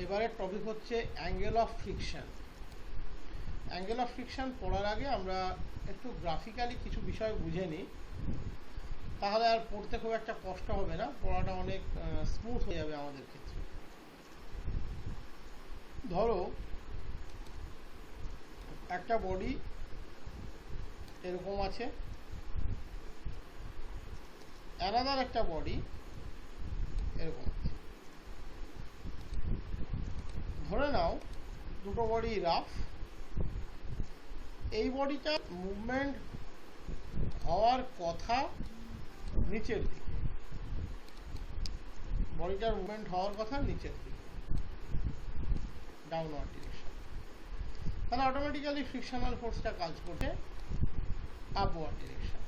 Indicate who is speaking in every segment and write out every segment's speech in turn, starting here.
Speaker 1: এবারের টপিক হচ্ছে angle of friction. Angle of friction পড়ার আগে আমরা একটু গ্রাফিক্যালি কিছু বিষয় বুঝে নিই, তাহলে আর পড়তে খুব একটা কষ্ট হবে না, পড়াটা অনেক স্মুথ হয়ে যাবে আমাদের ক্ষেত্রে। ধরো একটা বডি এরকম আছে, অ্যানাদার একটা বডি এরকম আছে। ধরে নাও দুটো বডি রাফ, এই বডিটা মুভমেন্ট হওয়ার কথা নিচের দিকে, বডিটার মুভমেন্ট হওয়ার কথা নিচের দিকে, ডাউনওয়ার্ড ডিরেকশন। তাহলে অটোমেটিক্যালি ফ্রিকশনাল ফোর্সটা কাজ করছে আপওয়ার্ড ডিরেকশন।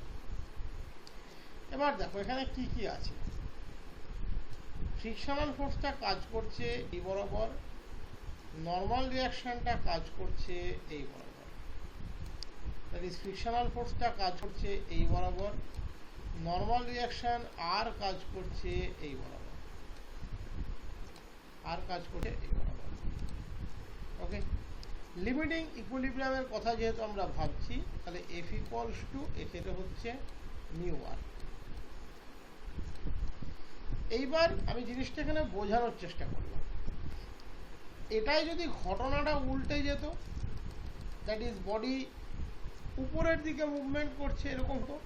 Speaker 1: এবার দেখো এখানে কি কি আছে। ফ্রিকশনাল ফোর্সটা কাজ করছে এই বরাবর, নর্মাল রিয়াকশনটা কাজ করছে এই বরাবর। দ্যাট ইজ ফ্রিকশনাল ফোর্সটা কাজ করছে এই বরাবর, নর্মাল রিয়াকশন আর কাজ করছে এই বরাবর, আর কাজ করছে এই বরাবর। ওকে, লিমিটিং ইকুইলিব্রিয়ামের কথা যেহেতু আমরা ভাবছি, তাহলে এফ ইকুয়ালস টু এক্ষেত্রে হচ্ছে মিউ আর। এইবার আমি জিনিসটা এখানে বোঝানোর চেষ্টা করলাম, এটাই যদি ঘটনাটা উল্টে যেত, দ্যাট ইজ বডি উপরের দিকে মুভমেন্ট করছে এরকম তো,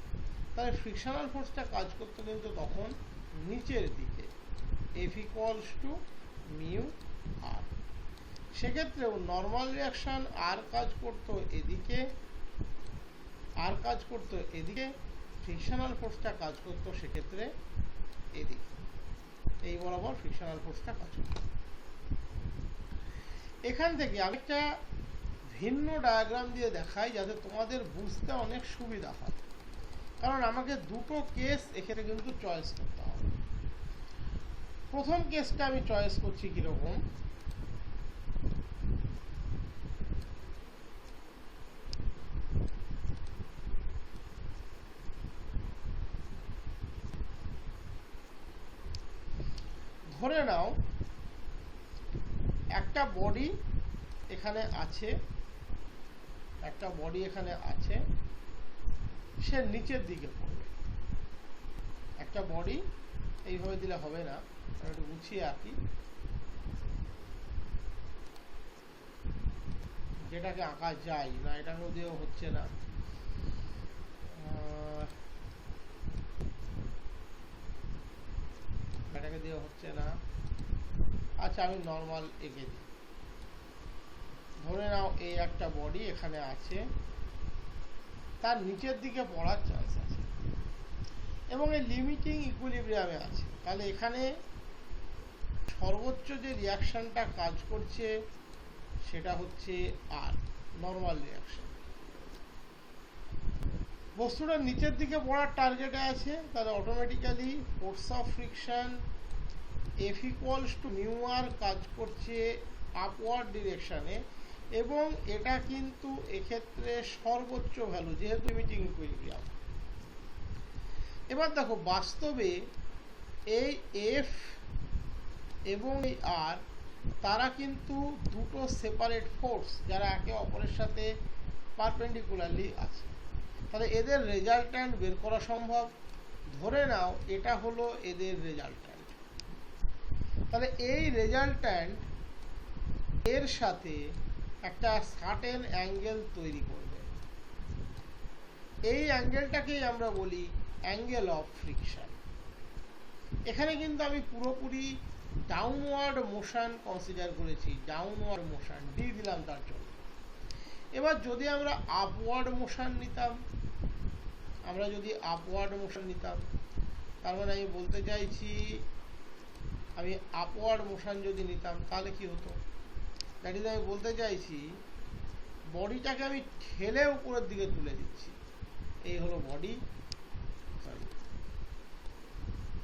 Speaker 1: তাহলে ফ্রিকশনাল ফোর্সটা কাজ করতো কিন্তু তখন নিচের দিকে, এফ ইকুয়ালস টু মিউ আর। সেক্ষেত্রেও নর্মাল রিয়াকশন আর কাজ করতো এদিকে, আর কাজ করতো এদিকে, ফ্রিকশনাল ফোর্সটা কাজ করতো সেক্ষেত্রে এদিকে, এই বরাবর ফ্রিকশনাল ফোর্সটা কাজ করতো। এখান থেকে আরেকটা ভিন্ন ডায়াগ্রাম দিয়ে দেখাই যাতে তোমাদের বুঝতে অনেক সুবিধা হয়, কারণ আমাকে দুটো কেস এখানে কিন্তু চয়েস করতে হবে। প্রথম কেসটা আমি চয়েস করছি কিরকম, ধরে নাও একটা বডি এখানে আছে, একটা বডি এখানে আছে, সে নিচের দিকে পড়বে। একটা বডি এইভাবে দিলে হবে না, একটু গুছিয়ে আঁকি, যেটাকে আঁকা যায় না, এটাকে দিয়েও হচ্ছে না। এটাকে দিয়েও হচ্ছে না। আচ্ছা আমি নর্মাল এঁকে দিই। ধরে নাও এই একটা বডি এখানে আছে, তার নিচের দিকে পড়ার চান্স আছে এবং এই লিমিটিং ইকুইলিব্রিয়ামে আছে। তাহলে এখানে সর্বোচ্চ যে রিয়াকশনটা কাজ করছে সেটা হচ্ছে আর, নর্মাল রিয়াকশন। বস্তুটা নিচের দিকে পড়ার টার্গেটে আছে, তাহলে automatically force of friction F equals to mu R কাজ করছে আপওয়ার্ড ডিরেকশনে, এবং এটা কিন্তু এক্ষেত্রে সর্বোচ্চ ভ্যালু যেহেতু লিমিটিং ইকুইলিব্রিয়াম। এবার দেখো বাস্তবে এই এফ এবং এই আর তারা কিন্তু দুটো সেপারেট ফোর্স যারা একে অপরের সাথে পারপেন্ডিকুলারলি আছে, তাহলে এদের রেজাল্ট্যান্ট বের করা সম্ভব। ধরে নাও এটা হলো এদের রেজাল্ট্যান্ট, তাহলে এই রেজাল্ট্যান্ট এর সাথে একটা সার্টেন অ্যাঙ্গেল তৈরি করবে। এই অ্যাঙ্গেলটাকেই আমরা বলি অ্যাঙ্গেল অফ ফ্রিকশন। এখানে কিন্তু আমি পুরোপুরি ডাউনওয়ার্ড মোশন কনসিডার করেছি, ডাউনওয়ার্ড মোশন ডি দিলাম তার জন্য। এবার যদি আমরা আপওয়ার্ড মোশন নিতাম, আমরা যদি আপওয়ার্ড মোশন নিতাম, তার মানে আমি বলতে চাইছি আমি আপওয়ার্ড মোশন যদি নিতাম তাহলে কি হতো, দ্যাট ইজ আমি বলতে চাইছি বডিটাকে আমি ঠেলে উপরের দিকে তুলে দিচ্ছি। এই হলো বডি, সরি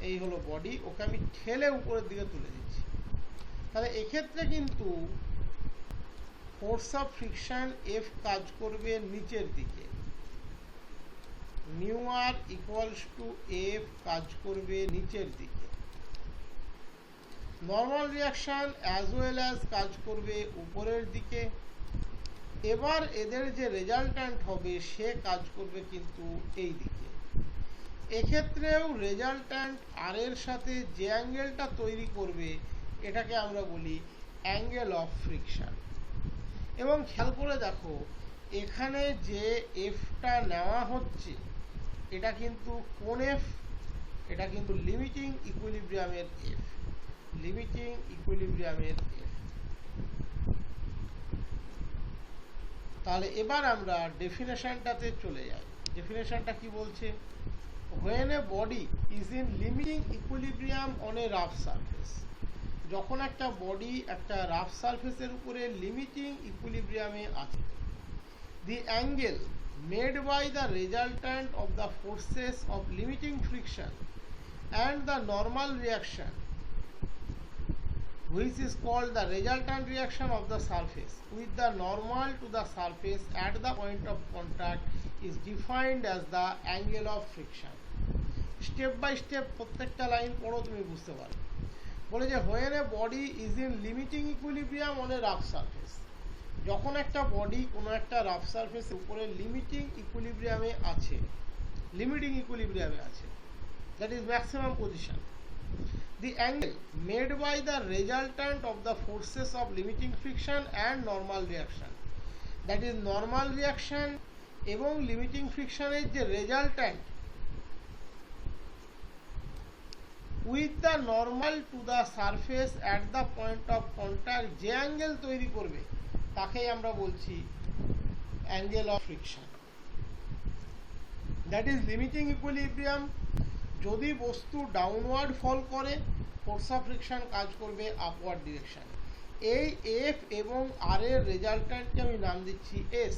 Speaker 1: এই হলো বডি, ওকে আমি ঠেলে উপরের দিকে তুলে দিচ্ছি। তাহলে এক্ষেত্রে কিন্তু ফোর্স অফ ফ্রিকশন এফ কাজ করবে নিচের দিকে, mu R equals to F কাজ করবে নিচের দিকে। Normal reaction as well as কাজ করবে উপরের দিকে। এবার এদের যে রেজাল্ট্যান্ট হবে সে কাজ করবে কিন্তু এই দিকে। এক্ষেত্রেও রেজাল্ট্যান্ট আর এর সাথে যে অ্যাঙ্গেলটা তৈরি করবে এটাকে আমরা বলি অ্যাঙ্গেল অফ ফ্রিকশন। এবং খেয়াল করে দেখো এখানে যে এফটা নেওয়া হচ্ছে এটা কিন্তু কোন এফ? এটা কিন্তু লিমিটিং ইকুইলিব্রিয়ামের এফ, লিমিটিং ইকুইলিব্রিয়ামের এফ। তাহলে এবার আমরা ডেফিনেশনটাতে চলে যাই। ডেফিনেশনটা কি বলছে? when a body is in limiting equilibrium on a rough surface, যখন একটা বডি একটা রাফ সারফেসের উপরে লিমিটিং ইকুইলিব্রিয়ামে আছে, the angle made by the resultant of the forces of limiting friction and the normal reaction, which is called the resultant reaction of the surface with the normal to the surface at the point of contact, is defined as the angle of friction. Step by step প্রত্যেকটা line পড়ো, তুমি বুঝতে পারবে। বলে যে when a body is in limiting equilibrium on a rough surface, যখন একটা body কোনো একটা রাফ সারফেসের উপরে লিমিটিং ইকুইলিব্রিয়ামে আছে, লিমিটিং ইকুইলিব্রিয়ামে আছে, that is maximum position, the angle made by the resultant of the forces of limiting friction and normal reaction, that is normal reaction এবং limiting friction এর যে resultant with the normal to the surface at the point of contact, যে angle তৈরি করবে তাকেই আমরা বলছি angle of friction. That is limiting equilibrium. যদি বস্তু ডাউনওয়ার্ড ফল করে ফোর্স অফ ফ্রিকশন কাজ করবে আপওয়ার্ড ডিরেকশনে। এই এফ এবং আর এর রেজাল্ট্যান্টকে আমি নাম দিচ্ছি এস।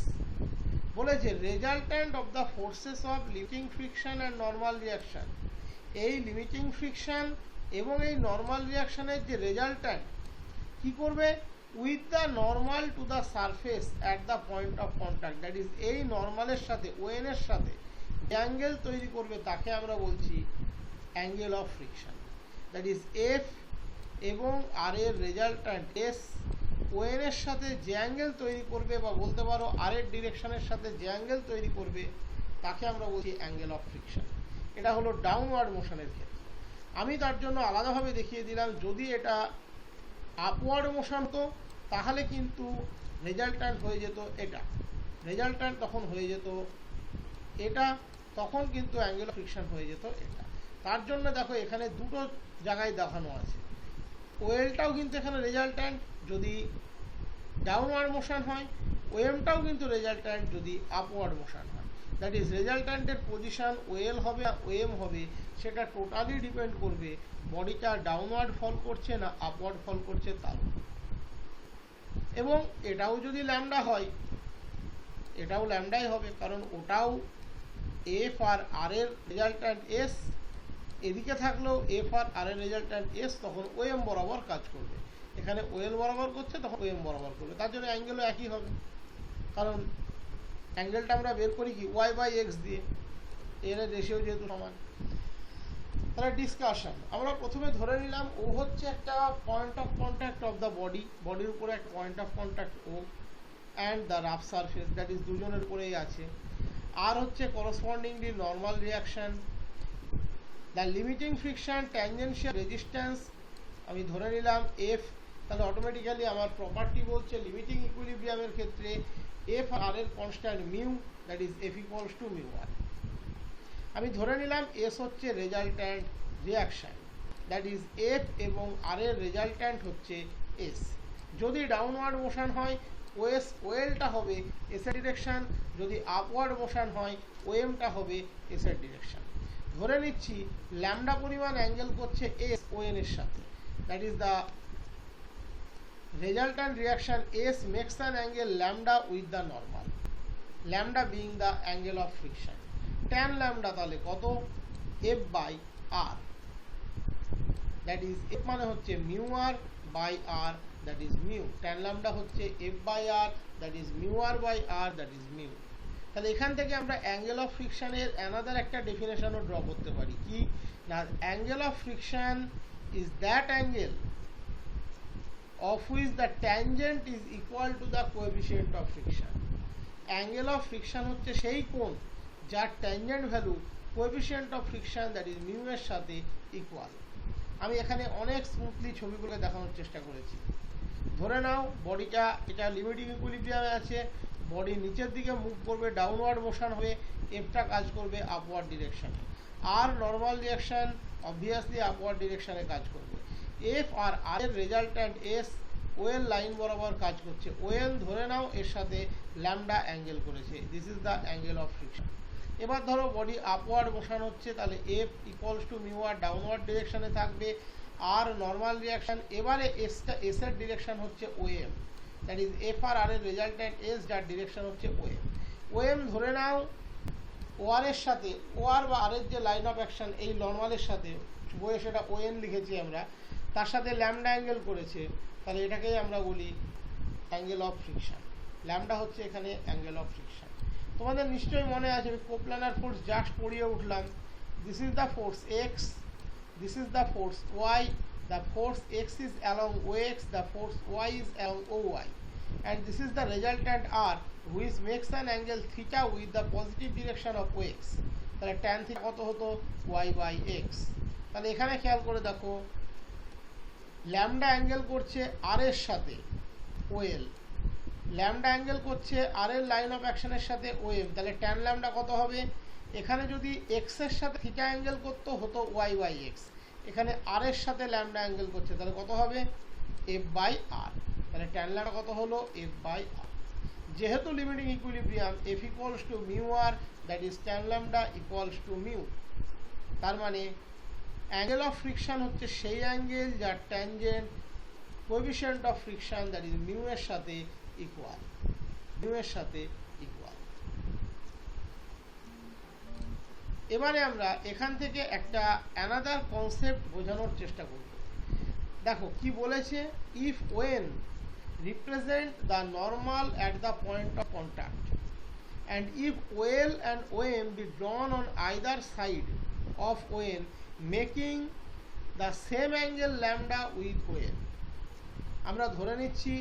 Speaker 1: বলেছে resultant of the forces of limiting friction and normal reaction, এই লিমিটিং ফ্রিকশন এবং এই নর্মাল রিয়াকশনের যে রেজাল্ট্যান্ট কি করবে? With the normal to the surface at the point of contact, that is এই নর্মালের সাথে ওএন এর সাথে যে অ্যাঙ্গেল তৈরি করবে তাকে আমরা বলছি angle of friction. That is F এবং আর এর রেজাল্ট্যান্ট এস ওএন এর সাথে যে অ্যাঙ্গেল তৈরি করবে, বা বলতে পারো আর এর ডিরেকশনের সাথে যে অ্যাঙ্গেল তৈরি করবে তাকে আমরা বলছি অ্যাঙ্গেল অফ ফ্রিকশন। এটা হলো ডাউনওয়ার্ড মোশনের ক্ষেত্রে। আমি তার জন্য আলাদাভাবে দেখিয়ে দিলাম, যদি এটা আপওয়ার্ড মোশন হতো তাহলে কিন্তু রেজাল্ট্যান্ট হয়ে যেত এটা, রেজাল্ট্যান্ট তখন হয়ে যেত এটা, তখন কিন্তু অ্যাঙ্গেল অফ ফ্রিকশন হয়ে যেত এটা। তার জন্য দেখো এখানে দুটো জায়গায় দেখানো আছে। ওয়েলটাও কিন্তু এখানে রেজাল্ট্যান্ট যদি ডাউনওয়ার্ড মোশন হয়, ওএমটাও কিন্তু রেজাল্ট্যান্ট যদি আপওয়ার্ড মোশন হয়। দ্যাট ইজ রেজাল্ট্যান্টের পজিশন ওয়েল হবে ওএম হবে সেটা টোটালি ডিপেন্ড করবে বডিটা ডাউনওয়ার্ড ফল করছে না আপওয়ার্ড ফল করছে তার। এবং এটাও যদি ল্যামডা হয় এটাও ল্যামডাই হবে, কারণ ওটাও এফ আর আর এর রেজাল্ট্যান্ট এস, এদিকে থাকলেও এফ আর আর এর রেজাল্ট্যান্ট এস, তখন ওএম বরাবর কাজ করবে। এখানে ওয়েল বরাবর করছে তখন ওএম বরাবর করবে, তার জন্য অ্যাঙ্গেলও একই হবে, কারণ অ্যাঙ্গেলটা আমরা বের করি কি ওয়াই বাই এক্স দিয়ে, এর রেশিও যেহেতু সমান। তাহলে ডিসকাশন আমরা প্রথমে ধরে নিলাম ও হচ্ছে একটা point of contact of the body, বডির উপরে একটা point of contact O and the rough surface, that is দুজনের উপরেই আছে। আর হচ্ছে correspondingly normal reaction, the limiting friction, tangential resistance আমি ধরে নিলাম এফ। তাহলে অটোমেটিক্যালি আমার প্রপার্টি বলছে লিমিটিং ইকুইলিব্রিয়ামের ক্ষেত্রে এফ আর এর constant mu, that is F equals to mu R. আমি ধরে নিলাম এস হচ্ছে resultant reaction, that is F এবং আর এর রেজাল্ট্যান্ট হচ্ছে এস। যদি ডাউনওয়ার্ড মোশন হয় ওএস ওয়েলটা হবে এস এর ডিরেকশন, যদি আপওয়ার্ড মোশন হয় ওএমটা হবে এস এর ডিরেকশন। ধরে নিচ্ছি ল্যামডা পরিমাণ অ্যাঙ্গেল করছে এস ওএন এর সাথে, that is the resultant reaction S makes an angle lambda with the normal, lambda being the angle of friction. Tan lambda তাহলে কত? F by R, that is F মানে হচ্ছে mu R by R, that is mu. Tan lambda হচ্ছে F by R, that is mu R by R, that is mu. তাহলে এখান থেকে আমরা angle of ফ্রিকশনের another একটা ডেফিনেশনও ড্র করতে পারি কি না, angle of friction is that angle of which the tangent is equal to the coefficient of friction. Angle of friction হচ্ছে সেই কোণ যার tangent value coefficient of friction that is mu এর সাথে ইকুয়াল। আমি এখানে অনেক স্মুথলি ছবিগুলো দেখানোর চেষ্টা করেছি। ধরে নাও বডিটা এটা লিমিটিং ইকুইলিব্রিয়ামে আছে, বডি নিচের দিকে মুভ করবে, ডাউনওয়ার্ড মোশন হবে, এফটা কাজ করবে আপওয়ার্ড ডিরেকশনে, আর নর্মাল রিয়াকশন অবভিয়াসলি আপওয়ার্ড ডিরেকশনে কাজ করবে। এফ আর আর এর রেজাল্ট্যান্ট এস ওয়েল লাইন বরাবর কাজ করছে, ওয়েল ধরে নাও এর সাথে ল্যামডা অ্যাঙ্গেল করেছে, this is the angle of friction. এবার ধরো বডি আপওয়ার্ড মোশন হচ্ছে, তাহলে F equals to mu R downward ডিরেকশনে থাকবে, আর নর্মাল রিয়াকশন এবারে এসটা এস এর ডিরেকশন হচ্ছে ওএম, দ্যাট ইজ এফ আর আর এর রেজাল্ট্যান্ট এস যার ডিরেকশন হচ্ছে ওএম। ওএম ধরে নাও ওআর এর সাথে, ওআর বা আর এর যে লাইন অফ অ্যাকশন এই নর্মালের সাথে, বইয়ে সেটা ওএন লিখেছি আমরা, তার সাথে ল্যামডা অ্যাঙ্গেল করেছে, তাহলে এটাকেই আমরা বলি অ্যাঙ্গেল অফ ফ্রিকশন। ল্যামডা হচ্ছে এখানে অ্যাঙ্গেল অফ ফ্রিকশন। তোমাদের নিশ্চয়ই মনে আছে আমি কোপ্লানার ফোর্স জাস্ট পড়িয়ে উঠলাম, this is the force x, this is the force y, the force x is along ox, the force y is along oy, and this is the resultant r which makes an angle theta with the positive direction of ox, তাহলে tan theta কত হতো y by x। তাহলে এখানে খেয়াল করে দেখো lambda angle করছে আর এর সাথে ওএল, ল্যামডা অ্যাঙ্গেল করছে আর এর লাইন অফ অ্যাকশনের সাথে ওএম, তাহলে tan ল্যামডা কত হবে, এখানে যদি এক্স এর সাথে থিটা অ্যাঙ্গেল করতে হতো ওয়াই বাই এক্স, এখানে আর এর সাথে ল্যামডা অ্যাঙ্গেল করছে, তাহলে কত হবে এফ বাই আর, তাহলে ট্যান ল্যামডা কত হলো এফ বাই আর। যেহেতু limiting equilibrium F equals to mu R, that is tan lambda equals to mu, তার মানে অ্যাঙ্গেল অফ ফ্রিকশন হচ্ছে সেই অ্যাঙ্গেল যার tangent coefficient of friction that is mu এর সাথে ইকুয়াল, মিউ এর সাথে ইকুয়াল। এবারে আমরা এখান থেকে একটা অ্যানাদার কনসেপ্ট বোঝানোর চেষ্টা করব। দেখো কি বলেছে, if ON represent the normal at the point of contact and if OL and OM be drawn on either side of ON making the same angle lambda with ON. আমরা ধরে নিচ্ছি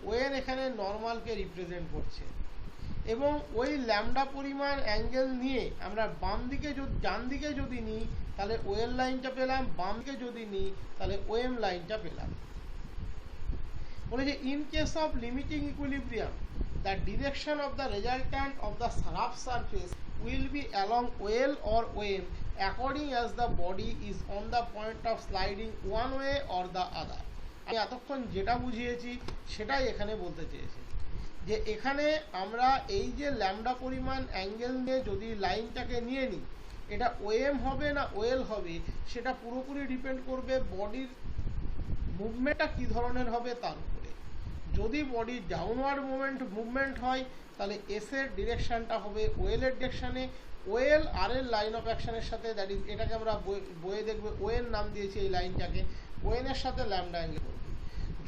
Speaker 1: when এখানে নর্মালকে রিপ্রেজেন্ট করছে এবং ওই lambda পরিমাণ angle নিয়ে আমরা বাম দিকে ডান দিকে যদি নিই তাহলে ওএল লাইনটা পেলাম, বাম দিকে যদি নিই তাহলে ওএম লাইনটা পেলাম। বলেছে in case of limiting equilibrium the direction of the resultant of the rough surface will be along OL or OM according as the body is on the point of sliding one way or the other. আমি এতক্ষণ যেটা বুঝিয়েছি সেটাই এখানে বলতে চেয়েছি, যে এখানে আমরা এই যে ল্যামডা পরিমাণ অ্যাঙ্গেল নিয়ে যদি লাইনটাকে নিয়ে নিই, এটা ওএম হবে না ওএল হবে সেটা পুরোপুরি ডিপেন্ড করবে বডির মুভমেন্টটা কী ধরনের হবে তার উপরে। যদি বডির ডাউনওয়ার্ড মুভমেন্ট হয় তাহলে এস এর ডিরেকশনটা হবে ওএল এর ডিরেকশানে, ওএল আর এর লাইন অফ অ্যাকশনের সাথে, দ্যাট ইজ এটাকে আমরা বইয়ে দেখবে ওএন নাম দিয়েছি এই লাইনটাকে, ওএন এর সাথে ল্যামডা অ্যাঙ্গেল করবে।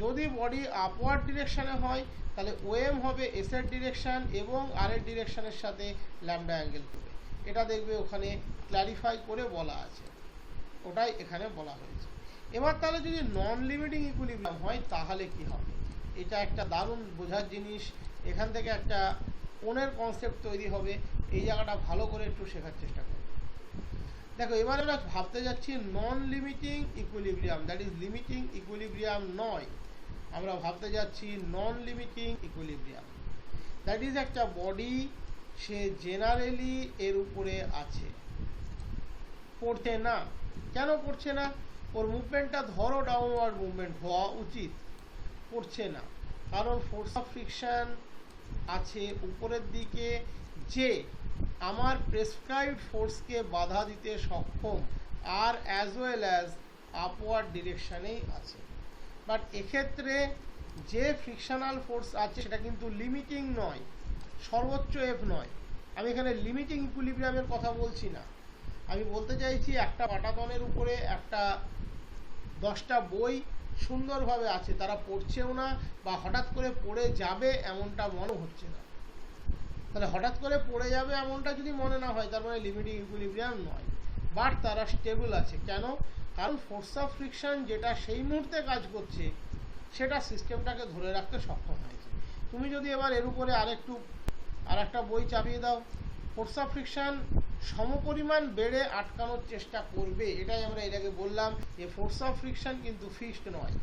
Speaker 1: যদি বডি আপওয়ার্ড ডিরেকশানে হয় তাহলে ওএম হবে এস এর ডিরেকশন এবং আর এর ডিরেকশনের সাথে ল্যামডা অ্যাঙ্গেল করবে। এটা দেখবে ওখানে ক্ল্যারিফাই করে বলা আছে, ওটাই এখানে বলা হয়েছে। এবার তাহলে যদি নন লিমিটিং ইকুইলিব্রিয়াম হয় তাহলে কি হবে, এটা একটা দারুণ বোঝার জিনিস। এখান থেকে একটা কোণের কনসেপ্ট তৈরি হবে, এই জায়গাটা ভালো করে একটু শেখার চেষ্টা করব। দেখো এবার আমরা ভাবতে যাচ্ছি non limiting equilibrium, that is limiting equilibrium নয়, আমরা ভাবতে যাচ্ছি non limiting equilibrium. That is একটা বডি, সে জেনারেলি এর উপরে আছে, পড়ছে না। কেন পড়ছে না? ওর মুভমেন্টটা ধরো ডাউনওয়ার্ড মুভমেন্ট হওয়া উচিত, পড়ছে না, কারণ ফোর্স অফ ফ্রিকশন আছে উপরের দিকে, যে আমার প্রেসক্রাইবড ফোর্সকে বাধা দিতে সক্ষম, আর অ্যাজ ওয়েল অ্যাজ আপওয়ার্ড ডিরেকশনেই আছে। বাট এক্ষেত্রে যে ফ্রিকশনাল ফোর্স আছে সেটা কিন্তু লিমিটিং নয়, সর্বোচ্চ এফ নয়। আমি এখানে লিমিটিং ইকুইলিব্রিয়ামের কথা বলছি না, আমি বলতে চাইছি একটা পাটাতনের উপরে একটা 10টা বই সুন্দরভাবে আছে, তারা পড়ছেও না বা হঠাৎ করে পড়ে যাবে এমনটা মনে হচ্ছে না। তাহলে হঠাৎ করে পড়ে যাবে এমনটা যদি মনে না হয় তার মানে লিমিটিং ইকুইলিব্রিয়াম নয়, বাট তারা স্টেবল আছে। কেন? কারণ ফোর্স অফ ফ্রিকশন যেটা সেই মুহূর্তে কাজ করছে সেটা সিস্টেমটাকে ধরে রাখতে সক্ষম হয়েছে। তুমি যদি এবার এর উপরে আরেকটা বই চাপিয়ে দাও, ফোর্স অফ ফ্রিকশন সমপরিমাণ বেড়ে আটকানোর চেষ্টা করবে। এটাই আমরা এর আগে বললাম যে ফোর্স অফ ফ্রিকশন কিন্তু ফিক্সড নয়,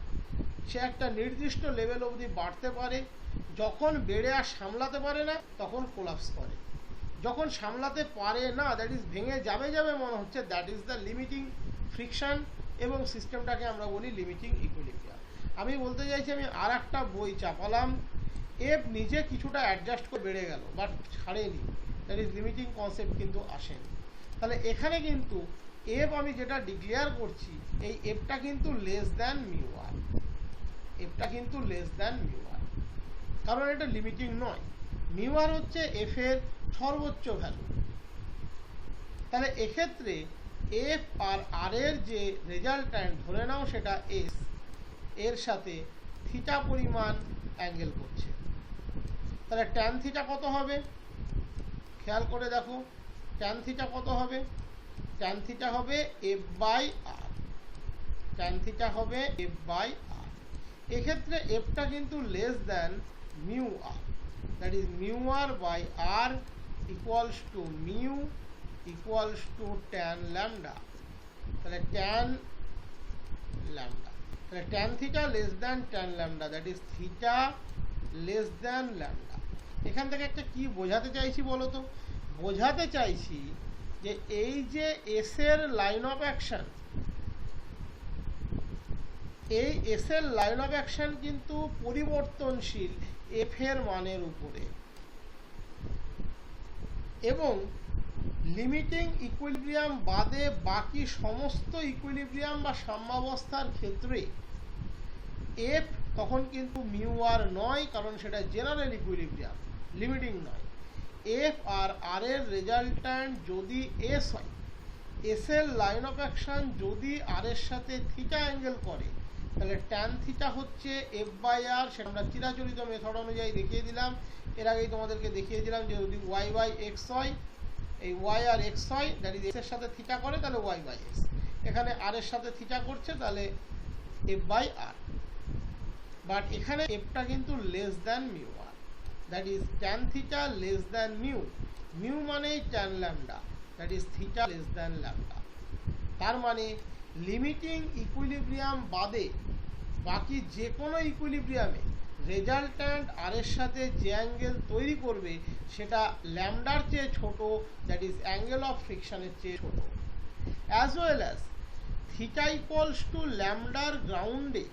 Speaker 1: সে একটা নির্দিষ্ট লেভেল অবধি বাড়তে পারে। যখন বেড়ে আর সামলাতে পারে না তখন কোলাপস করে, যখন সামলাতে পারে না, দ্যাট ইজ ভেঙে যাবে মনে হচ্ছে, that is the limiting friction, এবং সিস্টেমটাকে আমরা বলি লিমিটিং ইকুইলিব্রিয়াম। আমি বলতে চাইছি, আমি আর একটা বই চাপালাম, এফ নিজে কিছুটা অ্যাডজাস্ট করে বেড়ে গেল বাট ছাড়েনি, দ্যাট ইজ লিমিটিং কনসেপ্ট কিন্তু আসেনি। তাহলে এখানে কিন্তু এফ আমি যেটা ডিক্লেয়ার করছি, এই এফটা কিন্তু লেস দ্যান মিউ আর, এফটা কিন্তু লেস দ্যান মিউ আর, কারণ এটা লিমিটিং নয়। মিউ আর হচ্ছে এফ এর সর্বোচ্চ ভ্যালু। তাহলে এক্ষেত্রে এফ আর আর এর যে রেজাল্ট্যান্ট ধরে নাও সেটা এস, এর সাথে থিটা পরিমাণ অ্যাঙ্গেল করছে, তাহলে ট্যান থিটা কত হবে? খেয়াল করে দেখো, ট্যান থিটা কত হবে? ট্যান থিটা হবে F by R, tan theta হবে এফ বাই আর। এক্ষেত্রে এফটা কিন্তু less than mu R, that is mu R by R equals to mu equals to tan lambda. তাহলে ট্যান ল্যামডা, তাহলে tan theta less than tan lambda, that is theta less than lambda. এখান থেকে একটা কি বোঝাতে চাইছি বলো তো? বোঝাতে চাইছি যে এই যে এস এর লাইন অফ অ্যাকশন, এই এস এর লাইন অফ অ্যাকশন কিন্তু পরিবর্তনশীল এফ এর মানের উপরে, এবং লিমিটিং ইকুইলিব্রিয়াম বাদে বাকি সমস্ত ইকুইলিব্রিয়াম বা সাম্যাবস্থার ক্ষেত্রে এফ তখন কিন্তু মিউ আর নয়, কারণ সেটা জেনারেল ইকুইলিব্রিয়াম, লিমিটিং নয়। এফ আর আর এর রেজাল্ট্যান্ট যদি এস হয়, এস এর লাইন অফ অ্যাকশন যদি আর এর সাথে থিটা অ্যাঙ্গেল করে, তাহলে ট্যান থিটা হচ্ছে এফ বাই আর। সেটা আমরা চিরাচরিত মেথড অনুযায়ী দেখিয়ে দিলাম, এর আগেই তোমাদেরকে দেখিয়ে দিলাম যে যদি ওয়াই বাই এক্স হয়, এই ওয়াই আর এক্স হয়, দ্যাট ইজ এস এর সাথে থিটা করে তাহলে ওয়াই বাই এক্স, এখানে আর এর সাথে থিটা করছে তাহলে এফ বাই আর। বাট এখানে এফটা কিন্তু less than mu R, that is tan theta less than mu, mu মানেই tan lambda, that is theta less than lambda. তার মানে লিমিটিং ইকুইলিব্রিয়াম বাদে বাকি যে কোনো ইকুইলিব্রিয়ামে রেজাল্ট্যান্ট আর এর সাথে যে অ্যাঙ্গেল তৈরি করবে সেটা ল্যামডার চেয়ে ছোট, দ্যাট ইজ অ্যাঙ্গেল অফ ফ্রিকশনের চেয়ে ছোট। As well as theta equals to ল্যামডার গ্রাউন্ডে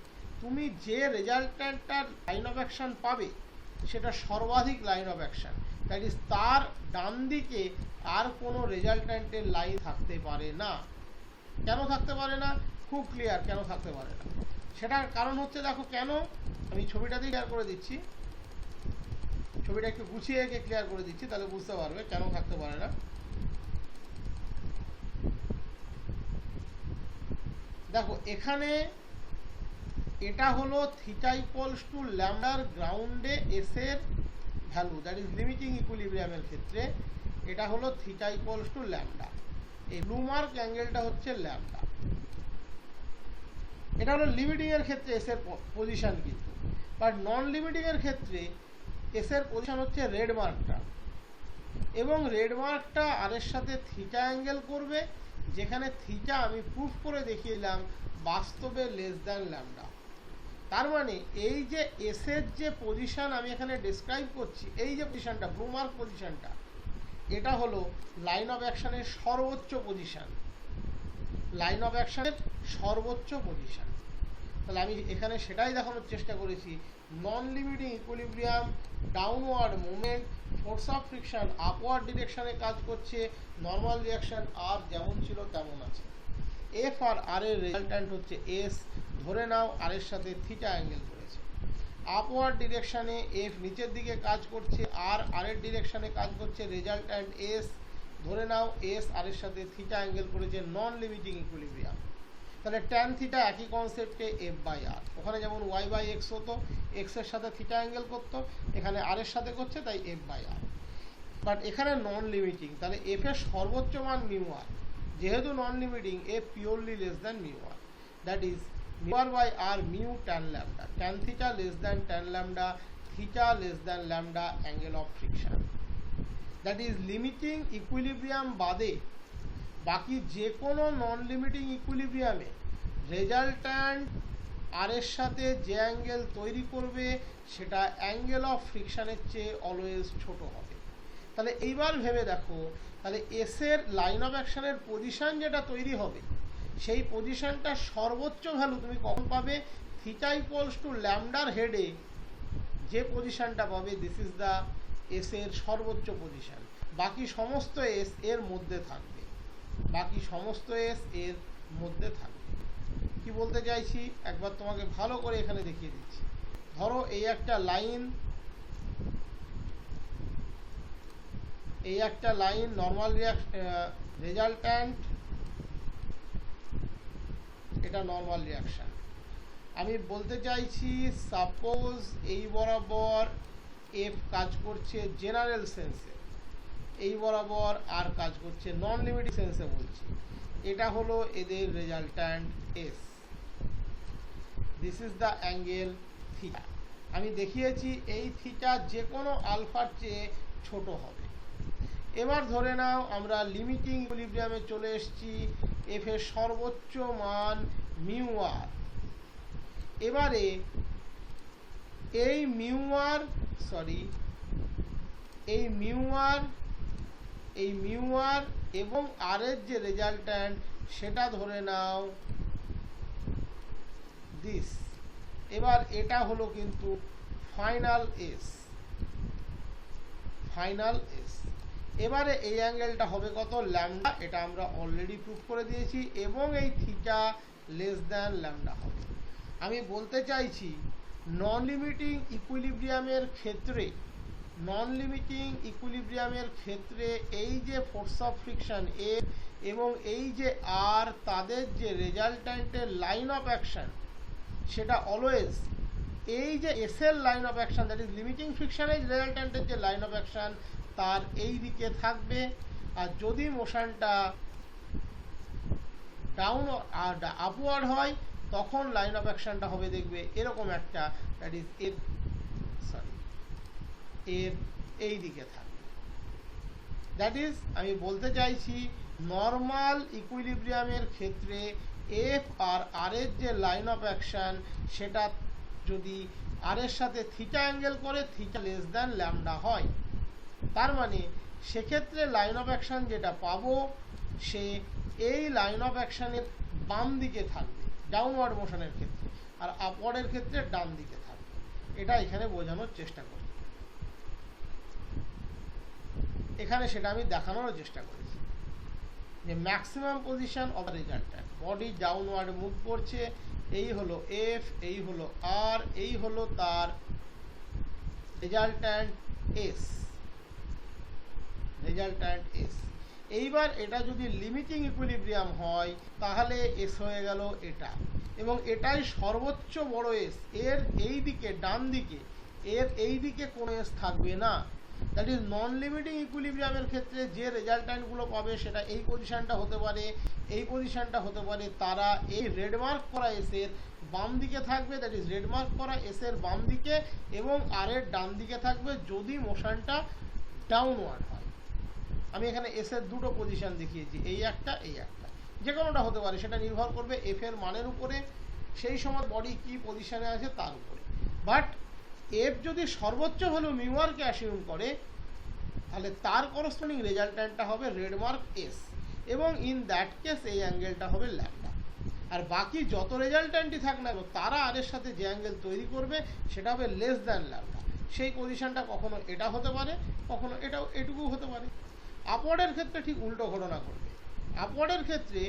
Speaker 1: তুমি যে রেজাল্ট্যান্টটার লাইন অফ অ্যাকশন পাবে সেটা সর্বাধিক line of action, that is তার ডান দিকে আর কোনো রেজাল্ট্যান্টের লাইন থাকতে পারে না। কেন থাকতে পারে না? খুব ক্লিয়ার কেন থাকতে পারে না। সেটার কারণ হচ্ছে, দেখো কেন, আমি ছবিটাতেই ক্লিয়ার করে দিচ্ছি, ছবিটা একটু গুছিয়ে এঁকে ক্লিয়ার করে দিচ্ছি, তাহলে বুঝতে পারবে কেন থাকতে পারে না। দেখো এখানে এটা হলো থিটা ইকুয়ালস টু ল্যামডার গ্রাউন্ডে এস এর ভ্যালু, দ্যাট ইজ লিমিটিং ইকুইলিব্রিয়ামের ক্ষেত্রে এটা হলো থিটা ইকুয়ালস টু ল্যামডা। এই ব্লু মার্ক অ্যাঙ্গেলটা হচ্ছে ল্যামডা। এটা হলো লিমিটিং এর ক্ষেত্রে এস এর পজিশন, কিন্তু বাট নন লিমিটিং এর ক্ষেত্রে এস এর পজিশন হচ্ছে রেড মার্কটা, এবং রেড মার্কটা আর এর সাথে থিটা অ্যাঙ্গেল করবে, যেখানে থিটা আমি প্রুফ করে দেখিয়েলাম বাস্তবে লেস দ্যান ল্যামডা। তার মানে এই যে এস এর যে পজিশন আমি এখানে ডেসক্রাইব করছি, এই যে পজিশনটা ব্লু মার্ক পজিশনটা, এটা হলো লাইন অফ অ্যাকশনের সর্বোচ্চ পজিশন, লাইন অফ অ্যাকশনের সর্বোচ্চ পজিশন। তাহলে আমি এখানে সেটাই দেখানোর চেষ্টা করেছি, non limiting equilibrium, downward movement, force of friction upward ডিরেকশনে কাজ করছে, নর্মাল রিয়াকশন আর যেমন ছিল তেমন আছে। এফ আর আর এর রেজাল্ট্যান্ট হচ্ছে এস, ধরে নাও আর এর সাথে থিটা অ্যাঙ্গেল করেছে। আপওয়ার্ড ডিরেকশনে এফ নিচের দিকে কাজ করছে, আর আর এর ডিরেকশনে কাজ করছে, রেজাল্ট্যান্ট এস, ধরে নাও এস আর এর সাথে থিটা অ্যাঙ্গেল করেছে, নন লিমিটিং ইকুইলিব্রিয়াম। তাহলে ট্যান থিটা একই কনসেপ্টে এফ বাই আর, ওখানে যেমন ওয়াই বাই এক্স হতো, এক্স এর সাথে থিটা অ্যাঙ্গেল করতো, এখানে আর এর সাথে করছে তাই এফ বাই আর। বাট এখানে নন লিমিটিং, তাহলে এফ এর সর্বোচ্চ মান মিউ আর, যেহেতু non limiting F purely less than mu R, that is mu r by r mu tan lambda, tan theta less than tan lambda, theta less than lambda angle of friction. That is limiting equilibrium বাদে বাকি যে কোনো নন limiting ইকুইলিব্রিয়ামে resultant আর এর সাথে যে angle তৈরি করবে সেটা অ্যাঙ্গেল অফ ফ্রিকশনের চেয়ে অলওয়েজ ছোট হবে। তাহলে এইবার ভেবে দেখো, তাহলে এস এর লাইন অফ অ্যাকশনের পজিশন যেটা তৈরি হবে সেই পজিশনটা সর্বোচ্চ ভ্যালু তুমি কখন পাবে? থিটা ইকুয়ালস টু ল্যামডার হেডে যে পজিশনটা পাবে দিস ইজ দ্য এস এর সর্বোচ্চ পজিশন। বাকি সমস্ত এস এর মধ্যে থাকবে, বাকি সমস্ত এস এর মধ্যে থাকবে। কি বলতে চাইছি একবার তোমাকে ভালো করে এখানে দেখিয়ে দিচ্ছি। ধরো এই একটা লাইন, এই একটা লাইন নর্মাল রেজাল্ট্যান্ট, এটা নর্মাল রিয়াকশন। আমি বলতে চাইছি সাপোজ এই বরাবর এফ কাজ করছে জেনারেল সেন্সে, এই বরাবর আর কাজ করছে নন লিমিটিং সেন্সে বলছি। এটা হলো এদের resultant S, this is the angle theta. আমি দেখিয়েছি এই থিটা যে কোনো আলফার চেয়ে ছোট হবে। এবার ধরে নাও আমরা লিমিটিং ইকুইলিব্রিয়ামে চলে এসেছি, এফ এর সর্বোচ্চ মান মিউ আর। এবারে এই মিউ আর এবং আর এর যে রেজাল্ট্যান্ট সেটা ধরে নাও দিস। এবার এটা হলো কিন্তু ফাইনাল এস। এবারে এই অ্যাঙ্গেলটা হবে কত? ল্যামডা। এটা আমরা অলরেডি প্রুভ করে দিয়েছি, এবং এই থিটা লেস দ্যান ল্যামডা হবে। আমি বলতে চাইছি নন লিমিটিং ইকুইলিব্রিয়ামের ক্ষেত্রে এই যে ফোর্স অফ ফ্রিকশন এ এবং এই যে আর, তাদের যে রেজাল্ট্যান্টের লাইন অফ অ্যাকশন সেটা অলওয়েজ এই যে এস এর line of action, that is limiting ফ্রিকশনের রেজাল্ট্যান্টের যে লাইন অফ অ্যাকশন তার এই দিকে থাকবে। আর যদি মোশনটা ডাউন আপওয়ার্ড হয় তখন লাইন অফ অ্যাকশনটা হবে দেখবে এরকম একটা, দ্যাট ইজ এর এই দিকে থাকবে। দ্যাট ইজ আমি বলতে চাইছি নর্মাল ইকুইলিব্রিয়ামের ক্ষেত্রে এফ আর আর এর যে লাইন অফ অ্যাকশন সেটা যদি আর এর সাথে থিটা অ্যাঙ্গেল করে থিটা লেস দ্যান ল্যামডা হয়, তার মানে সেক্ষেত্রে লাইন অফ অ্যাকশন যেটা পাবো সে এই লাইন অফ অ্যাকশনের বাম দিকে থাকবে ডাউনওয়ার্ড মোশনের ক্ষেত্রে, আর আপওয়ার্ডের ক্ষেত্রে ডান দিকে থাকবে। এটা এখানে বোঝানোর চেষ্টা করি, এখানে সেটা আমি দেখানোর চেষ্টা করেছি যে maximum position of resultant, body downward move করছে, এই হলো এফ, এই হলো আর, এই হলো তার রেজাল্ট্যান্ট এস। এইবার এটা যদি লিমিটিং ইকুইলিব্রিয়াম হয় তাহলে এস হয়ে গেল এটা, এবং এটাই সর্বোচ্চ বড় এস। এর এই দিকে ডান দিকে, এর এই দিকে কোনো এস থাকবে না। দ্যাট ইজ নন লিমিটিং ইকুইলিব্রিয়ামের ক্ষেত্রে যে রেজাল্ট্যান্টগুলো পাবে সেটা এই পজিশনটা হতে পারে, এই পজিশনটা হতে পারে, তারা এই রেডমার্ক করা এসের বাম দিকে থাকবে, দ্যাট ইজ রেডমার্ক করা এসের বাম দিকে, এবং আর এর ডান দিকে থাকবে যদি মোশনটা ডাউনওয়ার্ড হয়। আমি এখানে এস এর দুটো পজিশন দেখিয়েছি, এই একটা এই একটা, যে কোনোটা হতে পারে, সেটা নির্ভর করবে এফ এর মানের উপরে, সেই সময় বডি কি পজিশনে আছে তার উপরে। বাট এফ যদি সর্বোচ্চ ভ্যালু মিউ আর কে অ্যাসিউম করে তাহলে তার করসপন্ডিং রেজাল্ট্যান্টটা হবে রেডমার্ক এস, এবং ইন দ্যাট কেস এই অ্যাঙ্গেলটা হবে ল্যামডা। আর বাকি যত রেজাল্ট্যান্টই থাক না তারা আর এর সাথে যে অ্যাঙ্গেল তৈরি করবে সেটা হবে লেস দ্যান ল্যামডা। সেই পজিশনটা কখনো এটা হতে পারে, কখনো এটাও এটুকু হতে পারে। আপওয়ার্ডের ক্ষেত্রে ঠিক উল্টো ঘটনা ঘটবে। আপওয়ার্ডের ক্ষেত্রে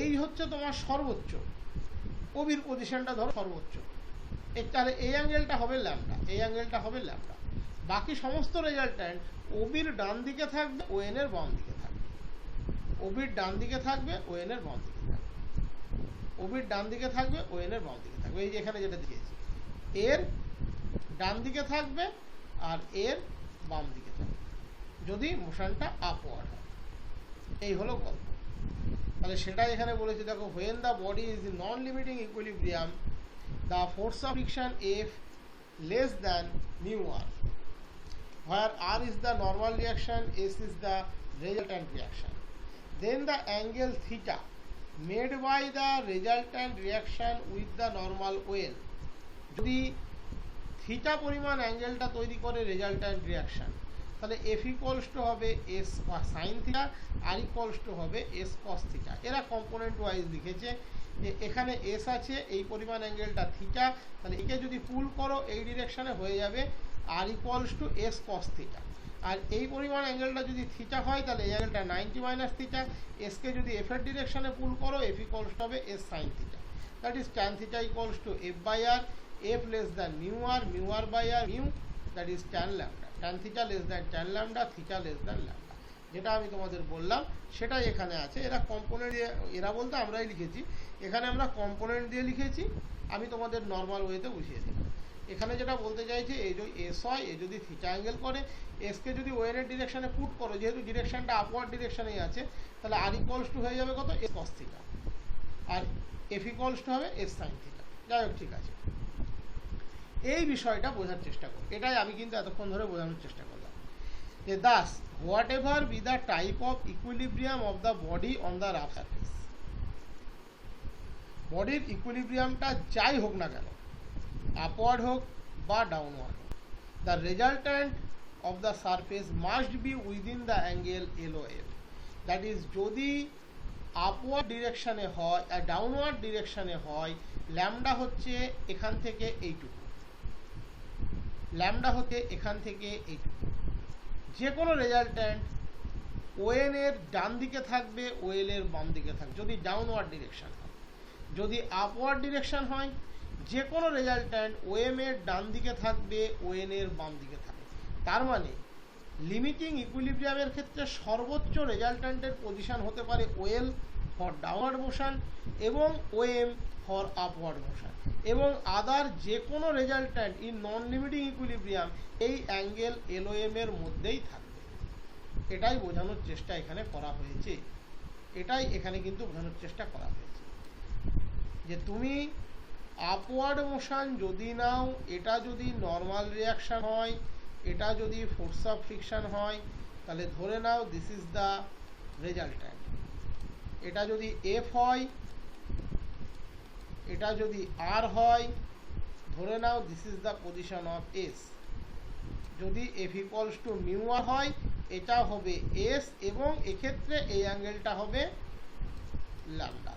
Speaker 1: এই হচ্ছে তোমার সর্বোচ্চ, ওবির পজিশনটা ধরো সর্বোচ্চ, তাহলে এই অ্যাঙ্গেলটা হবে ল্যামডা, এই অ্যাঙ্গেলটা হবে ল্যামডা। বাকি সমস্ত রেজাল্ট্যান্ট ওবির ডান দিকে থাকবে, ওএন এর বাম দিকে থাকবে, ওবির ডান দিকে থাকবে, ওএন এর বাম দিকে থাকবে, ওবির ডান দিকে থাকবে, ওএন এর বাম দিকে থাকবে। এই যে এখানে যেটা দিয়েছি, এর ডান দিকে থাকবে আর এর বাম দিকে থাকবে যদি মোশনটা আপওয়ার্ড হয়। এই হলো গল্প। তাহলে সেটাই এখানে বলেছে দেখো, when the body is in non-limiting equilibrium the force of friction F less than mu r, where r is the normal reaction, s is the resultant reaction, then the angle theta made by the resultant reaction with the normal OL, যদি theta পরিমাণ অ্যাঙ্গেলটা তৈরি করে resultant reaction, তাহলে F equals to হবে S sine theta, আর equals to হবে S cos theta. এরা কম্পোনেন্ট ওয়াইজ লিখেছে যে এখানে এস আছে, এই পরিমাণ অ্যাঙ্গেলটা থিটা, তাহলে একে যদি পুল করো এই ডিরেকশনে হয়ে যাবে R equals to S cos theta. আর এই পরিমাণ অ্যাঙ্গেলটা যদি থিটা হয় তাহলে এই অ্যাঙ্গেলটা 90 মাইনাস থিটা। এসকে যদি এফ এর ডিরেকশনে পুল করো এফ ইকুয়ালস টু হবে S sine theta, that is tan theta equals to F by R, f less than mu r by r, mu that is tan lambda, tan theta less than tan lambda, theta less than lambda, যেটা আমি তোমাদের বললাম সেটাই এখানে আছে। এরা component দিয়ে, এরা বলতে আমরাই লিখেছি, এখানে আমরা কম্পোনেন্ট দিয়ে লিখেছি, আমি তোমাদের নর্মাল ওয়েতে বুঝিয়ে দিলাম। এখানে যেটা বলতে চাইছি, এই যদি এস হয়, এ যদি থিটা অ্যাঙ্গেল করে, এসকে যদি ওয়েনের ডিরেকশনে পুট করো, যেহেতু ডিরেকশনটা আপওয়ার্ড ডিরেকশনেই আছে, তাহলে আর ইকুয়ালস টু হয়ে যাবে কত, এস কস থিটা, আর এফ ইকুয়ালস টু হবে এস সাইন থিটা। যাই হোক, ঠিক আছে, এই বিষয়টা বোঝার চেষ্টা করো, এটাই আমি কিন্তু এতক্ষণ ধরে বোঝানোর চেষ্টা করলাম। যে Das what ever be the type of equilibrium of the body on the rough surface, বডির ইকুইলিব্রিয়ামটা যাই হোক না কেন, আপওয়ার্ড হোক বা ডাউনওয়ার্ড হোক, the resultant of the surface must be within the angle LOL, that is যদি আপওয়ার্ড ডিরেকশনে হয় আর ডাউনওয়ার্ড ডিরেকশনে হয়, ল্যামডা হচ্ছে এখান থেকে এইটুকু, ল্যামডা হতে এখান থেকে এইটুকু, যে কোনো রেজাল্ট্যান্ট ওএন এর ডান দিকে থাকবে, ওএল এর বাম দিকে থাকবে যদি ডাউনওয়ার্ড ডিরেকশন হয়। যদি আপওয়ার্ড ডিরেকশন হয়, যে কোনো রেজাল্ট্যান্ট ওএম এর ডান দিকে থাকবে, ওএন এর বাম দিকে থাকবে। তার মানে লিমিটিং ইকুইলিব্রিয়ামের ক্ষেত্রে সর্বোচ্চ রেজাল্ট্যান্টের পজিশন হতে পারে ওএল ফর ডাউনওয়ার্ড মোশন এবং ওএম ফর আপওয়ার্ড মোশন, এবং আদার যে কোনো resultant in non limiting equilibrium এই অ্যাঙ্গেল LOM এর মধ্যেই থাকবে। এটাই বোঝানোর চেষ্টা এখানে করা হয়েছে, এটাই এখানে কিন্তু বোঝানোর চেষ্টা করা হয়েছে যে তুমি আপওয়ার্ড মোশন যদি নাও, এটা যদি নর্মাল রিয়াকশন হয়, এটা যদি ফোর্স অফ ফ্রিকশন হয়, তাহলে ধরে নাও দিস ইজ দ্য রেজাল্ট্যান্ট। এটা যদি এফ হয়, এটা যদি আর হয়, ধরে নাও this is the position of S. যদি F equals to mu R হয়, এটা হবে এস, এবং এক্ষেত্রে এই অ্যাঙ্গেলটা হবে ল্যামডা।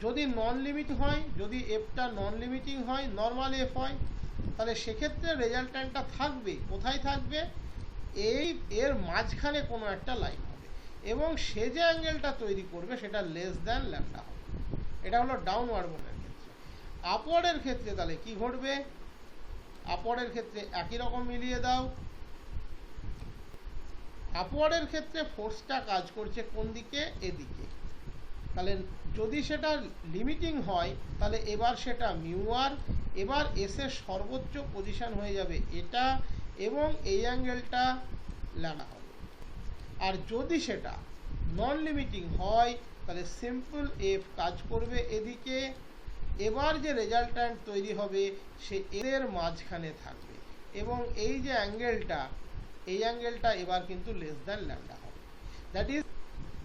Speaker 1: যদি নন লিমিট হয়, যদি এফটা নন লিমিটিং হয়, নর্মাল এফ হয়, তাহলে সেক্ষেত্রে রেজাল্ট্যান্টটা থাকবে কোথায় থাকবে, এই এর মাঝখানে কোনো একটা লাইন হবে, এবং সে যে অ্যাঙ্গেলটা তৈরি করবে সেটা লেস দ্যান ল্যামডা হবে। এটা হলো ডাউনওয়ার্ড মোশনের ক্ষেত্রে। আপওয়ার্ডের ক্ষেত্রে তাহলে কি ঘটবে, আপওয়ার্ডের ক্ষেত্রে একই রকম মিলিয়ে দাও। আপওয়ার্ডের ক্ষেত্রে ফোর্সটা কাজ করছে কোন দিকে, এদিকে। তাহলে যদি সেটা লিমিটিং হয়, তাহলে এবার সেটা মিউ আর, এবার এস এর সর্বোচ্চ পজিশন হয়ে যাবে এটা, এবং এই অ্যাঙ্গেলটা ল্যামডা হবে। আর যদি সেটা নন লিমিটিং হয়, তাহলে সিম্পল এফ কাজ করবে এদিকে, এবার যে রেজাল্ট্যান্ট তৈরি হবে সে এর মাঝখানে থাকবে, এবং এই যে অ্যাঙ্গেলটা, এই অ্যাঙ্গেলটা এবার কিন্তু লেস দ্যান ল্যামডা হবে। দ্যাট ইজ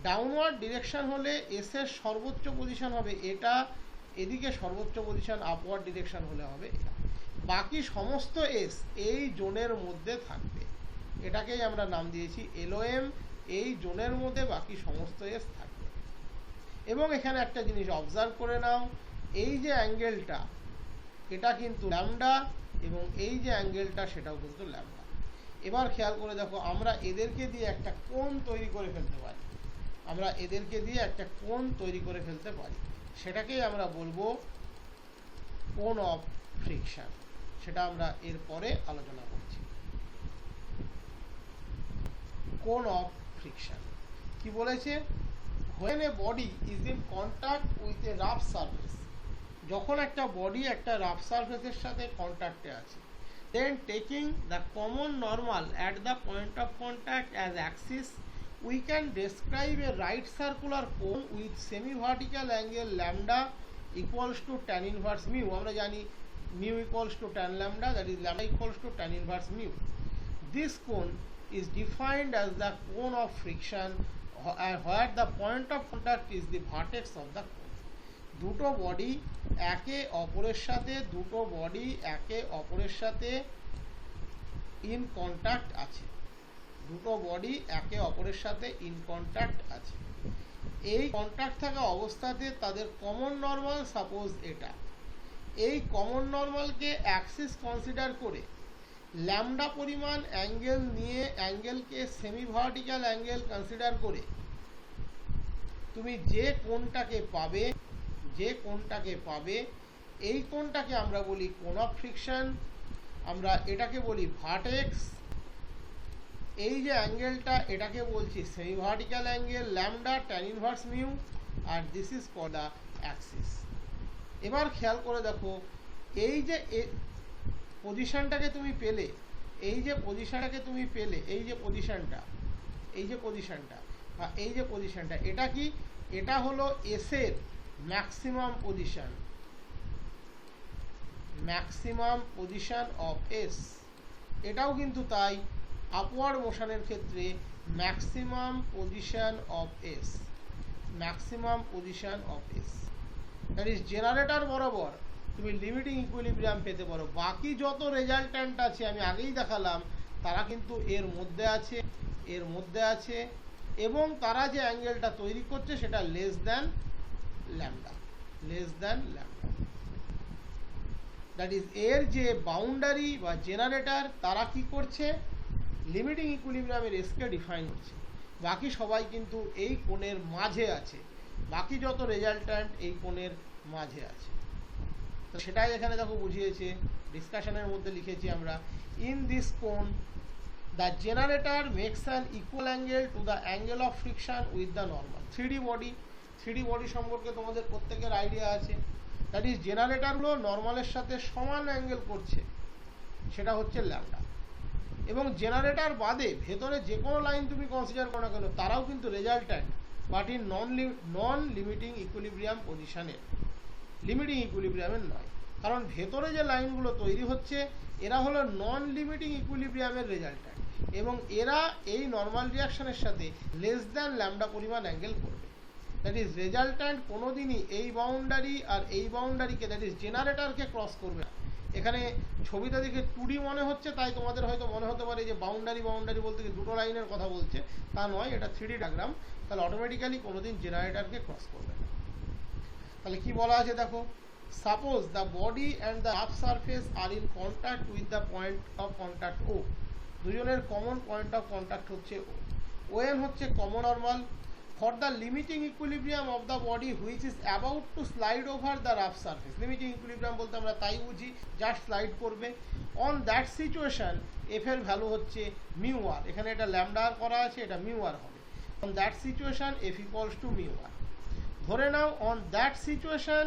Speaker 1: ডাউনওয়ার্ড ডিরেকশন হলে এস এর সর্বোচ্চ পজিশন হবে এটা, এদিকে সর্বোচ্চ পজিশন আপওয়ার্ড ডিরেকশন হলে হবে এটা। বাকি সমস্ত এস এই জোনের মধ্যে থাকবে, এটাকেই আমরা নাম দিয়েছি LOM। এই জোনের মধ্যে বাকি সমস্ত এস থাকবে। এবং এখানে একটা জিনিস অবজার্ভ করে নাও, এই যে অ্যাঙ্গেলটা এটা কিন্তু ল্যামডা, এবং এই যে অ্যাঙ্গেলটা সেটাও কিন্তু ল্যামডা। এবার খেয়াল করে দেখো, আমরা এদেরকে দিয়ে একটা কোণ তৈরি করে ফেলতে পারি, আমরা এদেরকে দিয়ে একটা কোণ তৈরি করে ফেলতে পারি, সেটাকেই আমরা বলবো কোণ অফ ফ্রিকশন। সেটা আমরা এরপরে আলোচনা করছি। কোণ অফ ফ্রিকশন কি বলেছে, when a body is in contact with a rough surface, যখন একটা বডি একটা রাফ সারফেসের সাথে কন্ট্যাক্টে আছে, then taking the common normal at the point of contact as axis we can describe a right circular cone with semi-vertical angle lambda equals to tan inverse mu. আমরা জানি mu equals to tan lambda, that is lambda equals to tan inverse mu. This cone is defined as the cone of friction where the point of contact is the vertex of the cone. দুটো body একে অপরের সাথে in contact আছে, এই contact থাকা অবস্থাতে তাদের common normal suppose এটা, এই কমন নর্মালকে অ্যাক্সিস কনসিডার করে ল্যামডা পরিমাণ অ্যাঙ্গেল নিয়ে অ্যাঙ্গেলকে সেমি ভার্টিক্যাল অ্যাঙ্গেল কনসিডার করে তুমি যে কোণটাকে পাবে এই কোণটাকে আমরা বলি কোণ অফ ফ্রিকশন, আমরা এটাকে বলি ভার্টেক্স। এই যে অ্যাঙ্গেলটা এটাকে বলছি semi vertical angle lambda tan inverse mu, আর this is called the axis. এবার খেয়াল করে দেখো, এই যে পজিশনটাকে তুমি পেলে, এই যে পজিশনটা এটা কি, এটা হলো এস এর ম্যাক্সিমাম পজিশন অফ এস। এটাও কিন্তু তাই আপওয়ার্ড মোশনের ক্ষেত্রে maximum position of S, that is generator বরাবর তুমি লিমিটিং ইকুইলিব্রিয়াম পেতে পারো। বাকি যত রেজাল্ট্যান্ট আছে আমি আগেই দেখালাম, তারা কিন্তু এর মধ্যে আছে এবং তারা যে অ্যাঙ্গেলটা তৈরি করছে সেটা less than lambda, that is এর যে বাউন্ডারি বা জেনারেটর তারা কি করছে, লিমিটিং ইকুইলিব্রিয়ামের এসকে ডিফাইন করছে। বাকি সবাই কিন্তু এই কোণের মাঝে আছে, বাকি যত রেজাল্ট্যান্ট এই কোণের মাঝে আছে। তো সেটাই এখানে দেখো বুঝিয়েছে, ডিসকাশনের মধ্যে লিখেছি আমরা, in this cone the generator makes an equal angle to the angle of friction with the normal. 3D body সম্পর্কে তোমাদের প্রত্যেকের আইডিয়া আছে, দ্যাট ইজ জেনারেটরগুলো নর্মালের সাথে সমান অ্যাঙ্গেল করছে, সেটা হচ্ছে ল্যামডা। এবং জেনারেটর বাদে ভেতরে যে কোনো লাইন তুমি কনসিডার করো না কেন, তারাও কিন্তু resultant, but in non limiting equilibrium পজিশনের, লিমিটিং ইকুইলিব্রিয়ামের নয়। কারণ ভেতরে যে লাইনগুলো তৈরি হচ্ছে এরা হলো নন লিমিটিং ইকুইলিব্রিয়ামের রেজাল্ট্যান্ট, এবং এরা এই নর্মাল রিয়াকশনের সাথে লেস দ্যান ল্যামডা পরিমাণ অ্যাঙ্গেল করবে। দ্যাট ইজ রেজাল্ট্যান্ট কোনোদিনই এই বাউন্ডারি আর এই বাউন্ডারিকে, দ্যাট ইজ জেনারেটরকে ক্রস করবে না। এখানে ছবিটা দেখে 2D মনে হচ্ছে, তাই তোমাদের হয়তো মনে হতে পারে যে বাউন্ডারি বলতে কি দুটো লাইনের কথা বলছে, তা নয়, এটা 3D ডায়াগ্রাম। তাহলে অটোমেটিক্যালি কোনোদিন জেনারেটরকে ক্রস করবে না। তাহলে কি বলা আছে দেখো, suppose the body and the up surface are in contact with the point of contact O. দুজনের কমন পয়েন্ট অফ কন্ট্যাক্ট হচ্ছে ও। ওএন হচ্ছে common normal. For the limiting equilibrium of the body which is about to slide over the rough surface, limiting equilibrium বলতে আমরা তাই বুঝি, just slide করবে। On that situation f এর value হচ্ছে mu আর, এখানে এটা ল্যামডা আর করা আছে, এটা মিউ আর হবে। On that situation f equals to mu R. ধরে নাও on that situation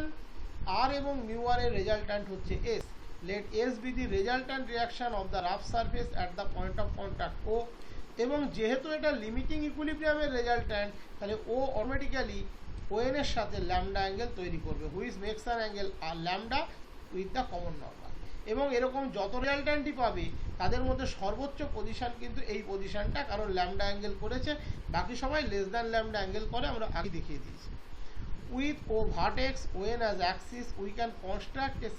Speaker 1: r এবং মিউ আর এর রেজাল্ট্যান্ট হচ্ছে s, let s be the resultant reaction of the rough surface at the point of contact o। এবং যেহেতু এটা limiting ইকুইলিব্রিয়ামের resultant, তাহলে ও automatically ওএন এর সাথে ল্যামডা অ্যাঙ্গেল তৈরি করবে, which makes an angle R lambda with the common normal. এবং এরকম যত রেজাল্ট্যান্টই পাবে তাদের মধ্যে সর্বোচ্চ পজিশন কিন্তু এই পজিশনটা, কারণ ল্যামডা অ্যাঙ্গেল করেছে, বাকি সবাই লেস দ্যান ল্যামডা অ্যাঙ্গেল করে, আমরা আগে দেখিয়ে দিয়েছি। With O vertex ON as axis, we can construct a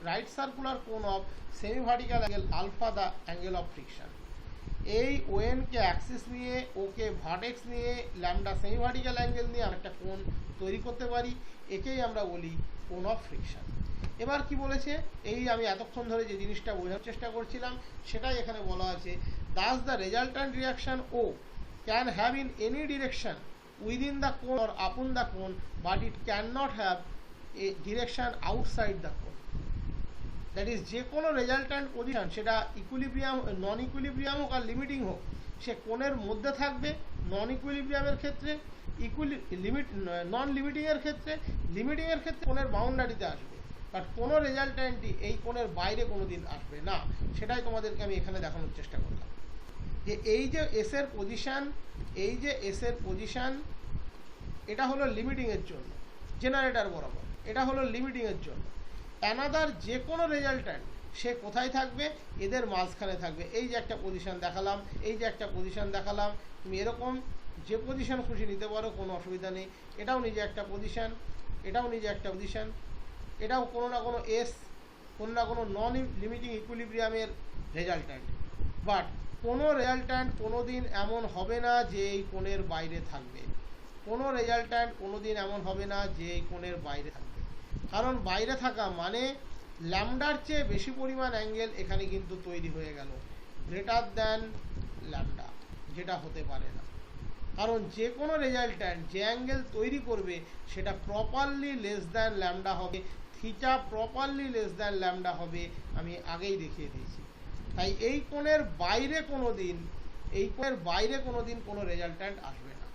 Speaker 1: right circular cone of semi-vertical angle alpha, the angle of friction. এই ON কে অ্যাক্সিস নিয়ে, ও কে ভার্টেক্স নিয়ে, ল্যামডা সেমি ভার্টিক্যাল অ্যাঙ্গেল নিয়ে আমরা একটা কোণ তৈরি করতে পারি, একেই আমরা বলি কোণ অফ ফ্রিকশন। এবার কি বলেছে, এই আমি এতক্ষণ ধরে যে জিনিসটা বোঝার চেষ্টা করছিলাম সেটাই এখানে বলা আছে। Thus the resultant reaction O can have in any direction within the cone or upon the cone, but it cannot have a direction outside the cone. That is যে কোনো রেজাল্ট্যান্ট পজিশন, সেটা ইকুইলিব্রিয়াম, নন equilibrium হোক আর limiting হোক, সে কোণের মধ্যে থাকবে। নন ইকুইলিব্রিয়ামের ক্ষেত্রে নন লিমিটিংয়ের ক্ষেত্রে, লিমিটিংয়ের ক্ষেত্রে কোণের বাউন্ডারিতে আসবে, বাট কোনো রেজাল্ট্যান্টই এই কোণের বাইরে কোনো দিন আসবে না। সেটাই তোমাদেরকে আমি এখানে দেখানোর চেষ্টা করলাম। যে এই যে এস এর পজিশন, এই যে এস এর পজিশন, এটা হলো লিমিটিংয়ের জন্য জেনারেটর বরাবর, এটা হলো লিমিটিংয়ের জন্য। অ্যানাদার যে কোনো রেজাল্ট্যান্ট সে কোথায় থাকবে, এদের মাঝখানে থাকবে। এই যে একটা পজিশন দেখালাম, এই যে একটা পজিশন দেখালাম, তুমি এরকম যে পজিশন খুশি নিতে পারো, কোনো অসুবিধা নেই। এটাও নিজে একটা পজিশন, এটাও নিজে একটা পজিশন, এটাও কোনো না কোনো এস, কোনো না কোনো নন লিমিটিং ইকুইলিব্রিয়ামের রেজাল্ট্যান্ট। বাট কোনো রেজাল্ট্যান্ট কোনো দিন এমন হবে না যে এই কোণের বাইরে থাকবে, কোনো রেজাল্ট্যান্ট কোনো দিন এমন হবে না যে এই কোণের বাইরে থাকবে। কারণ বাইরে থাকা মানে ল্যামডার চেয়ে বেশি পরিমাণ অ্যাঙ্গেল এখানে কিন্তু তৈরি হয়ে গেল, গ্রেটার দ্যান ল্যামডা, যেটা হতে পারে না। কারণ যে কোনো রেজাল্ট্যান্ট যে অ্যাঙ্গেল তৈরি করবে সেটা প্রপারলি লেস দ্যান ল্যামডা হবে, theta properly less than lambda হবে, আমি আগেই দেখিয়ে দিয়েছি। তাই এই কোণের বাইরে কোনো দিন, এই কোণের বাইরে কোনো দিন কোনো রেজাল্ট্যান্ট আসবে না।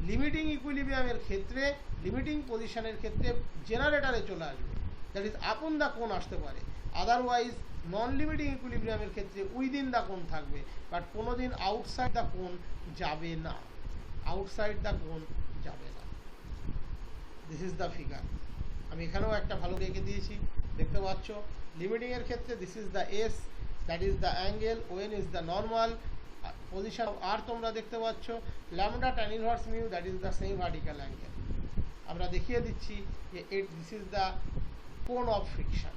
Speaker 1: লিমিটিং ইকুইলিব্রিয়ামের ক্ষেত্রে, লিমিটিং পজিশনের ক্ষেত্রে জেনারেটরে চলে আসবে, দ্যাট ইজ আপন দ্য কোণ আসতে পারে। আদারওয়াইজ নন লিমিটিং ইকুইলিব্রিয়ামের ক্ষেত্রে উইদিন দ্য কোণ থাকবে, বাট কোনো দিন আউটসাইড দ্য কোণ যাবে না, আউটসাইড দ্য কোণ যাবে না। This is the figure. আমি এখানেও একটা ভালো রেখে দিয়েছি, দেখতে পাচ্ছ। লিমিটিংয়ের ক্ষেত্রে this is the S, that is the angle, ON is the normal, position of R তোমরা দেখতে পাচ্ছ, lambda tan inverse mu, that is the same vertical angle. আমরা দেখিয়ে দিচ্ছি যে দিস ইজ দ্য কোণ অফ ফ্রিকশন।